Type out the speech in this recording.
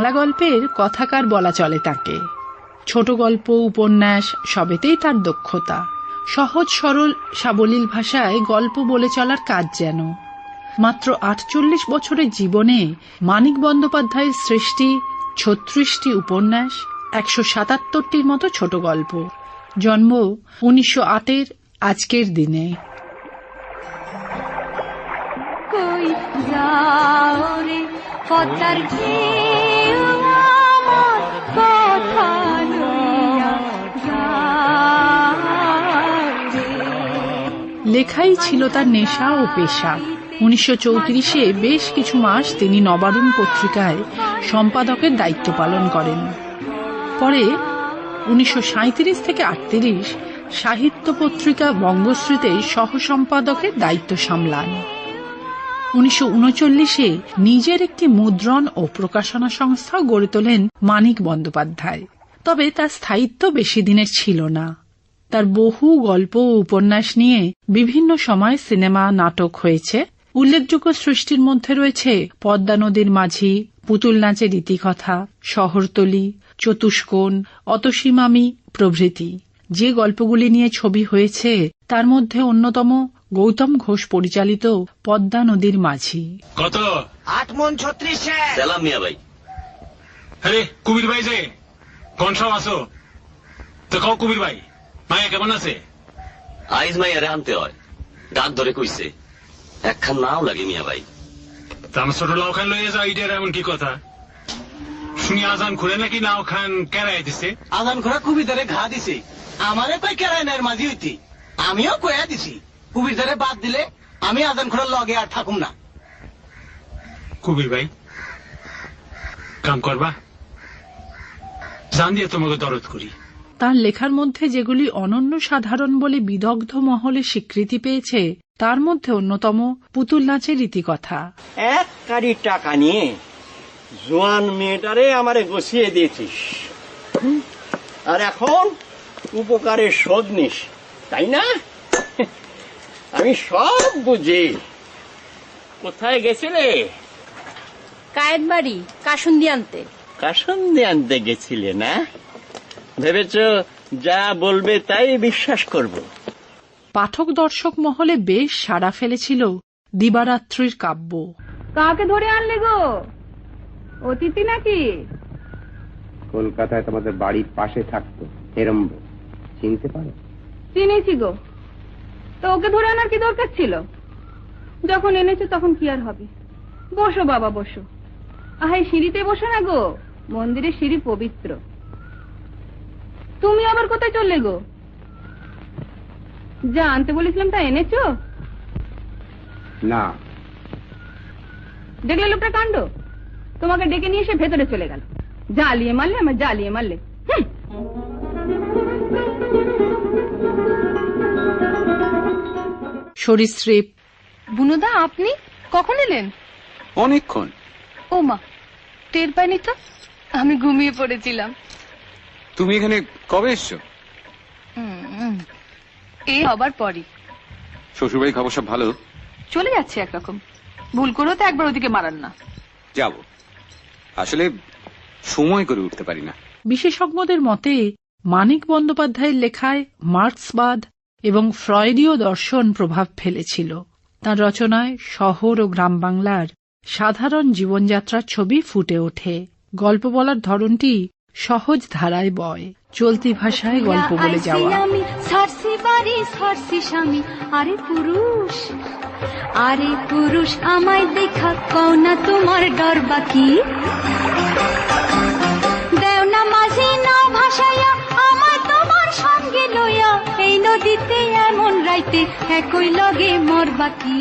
বাংলা গল্পের কথাকার বলা চলে তাকে। ছোট গল্প, উপন্যাস সবেতেই তার দক্ষতা। সহজ সরল সাবলীল ভাষায় গল্প বলে চলার কাজ যেন। মাত্র ৪৮ বছরের জীবনে মানিক বন্দ্যোপাধ্যায়ের সৃষ্টি ৩৬টি উপন্যাস, ১৭৭টির মতো ছোট গল্প। জন্ম ১৯০৮-এর আজকের দিনে। লেখাই ছিল তার নেশা ও পেশা। ১৯৩৪-এ বেশ কিছু মাস তিনি নবারুণ পত্রিকায় সম্পাদকের দায়িত্ব পালন করেন। পরে ১৯৩৭ থেকে ৩৮ সাহিত্য পত্রিকা বঙ্গশ্রীতে সহ সম্পাদকের দায়িত্ব সামলান। ১৯৩৯-এ নিজের একটি মুদ্রণ ও প্রকাশনা সংস্থা গড়ে তোলেন মানিক বন্দ্যোপাধ্যায়। তবে তার স্থায়িত্ব বেশি দিনের ছিল না। তার বহু গল্প ও উপন্যাস নিয়ে বিভিন্ন সময় সিনেমা, নাটক হয়েছে। উল্লেখযোগ্য সৃষ্টির মধ্যে রয়েছে পদ্মা নদীর মাঝি, পুতুল নাচের ইতিকথা, শহরতলী, চতুষ্কোণ, অতসী মামি প্রভৃতি। যে গল্পগুলি নিয়ে ছবি হয়েছে তার মধ্যে অন্যতম গৌতম ঘোষ পরিচালিত পদ্মা নদীর মাঝি। কত? ৮ মণ ৩৬। সালাম মিয়া ভাই। আরে কুবির ভাই যে কোন সব আসো তো কও কুবির ভাই, মায়া কেমন আছে? আইজ মাইয়ারে আনতে হয়, ডাক ধরে কইছে একখান নাও লাগে মিয়া ভাই। তাম ছোট লাউ খান লইয়া যাও, ইটার এমন কি কথা? শুনি আজান খুলে নাকি নাও খান কেরাই দিছে। আজান খোরা কুবিদারে ঘা দিছে, আমারে কই কেরাই নাইর মাঝি হইতি। আমিও কয়া দিছি কুবিদারে বাদ দিলে আমি আজান খোরার লগে আর থাকুম না। কুবির ভাই কাম করবা, জান দিয়ে তোমাকে দরদ করি। তার লেখার মধ্যে যেগুলি অনন্য সাধারণ বলে বিদগ্ধ মহলে স্বীকৃতি পেয়েছে তার মধ্যে অন্যতম পুতুল নাচের ইতিকথা। ১ কারি টাকা নিয়ে জোয়ান মেয়েটারে আমারে গছিয়ে দিয়েছিস, আর এখন উপকারের শোধ নিস, তাই না? আমি সব বুঝি। কোথায় গেছিলে? কায়েত বাড়ি কাসুন্দি আনতে। কাসুন্দি আনতে গেছিলে না? ভেবেছ যা বলবে তাই বিশ্বাস করব? পাঠক দর্শক মহলে বেশ সাড়া ফেলেছিল দিবারাত্রির কাব্য। কাকে ধরে আনলে গো? অতিথি নাকি? কলকাতায় তোমাদের বাড়ির পাশে থাকতো হেরম্ব, চিনতে পারো? চিনেছি গো। তো ওকে ধরে আনার কি দরকার ছিল? যখন এনেছো তখন কি আর হবে? বসো বাবা বসো। আহাই সিঁড়িতে বসো না গো, মন্দিরের সিঁড়ি পবিত্র। তুমি আবার কোথায় চললে গো? যা আনতে বলেছিলাম তা এনেছো? না। দেখলে লোকটা কাণ্ড, তোমাকে ডেকে নিয়ে এসে ভেতরে চলে গেল। জ্বালিয়ে মারলে, আমার জ্বালিয়ে মারলে। সরীসৃপ। বুনুদা আপনি কখন এলেন? অনেকক্ষণ। ও মা, টের পাইনি তো, আমি ঘুমিয়ে পড়েছিলাম। তুমি এখানে কবে এসছো? এই হবার পরই। শ্বশুরবাড়ি খবর সব ভালো? চলে যাচ্ছে একরকম। ভুল করেও তো একবার ওদিকে মারান না। যাব, আসলে সময় করে উঠতে পারি না। বিশেষজ্ঞদের মতে মানিক বন্দ্যোপাধ্যায়ের লেখায় মার্ক্সবাদ এবং ফ্রয়েডীয় দর্শন প্রভাব ফেলেছিল। তার রচনায় শহর ও গ্রাম বাংলার সাধারণ জীবনযাত্রার ছবি ফুটে ওঠে। গল্প বলার ধরনটি সহজ ধারায় বয়, চলতি ভাষায় গল্প বলে যাওয়া। আরে পুরুষ আমায় দেখা কও না তোমার ডর বাকি, দেও না মাঝি নাও ভাসাইয়া আমায় তোমার সঙ্গে লইয়া, এই নদীতে এমন রাইতে একই লগে মর বাকি।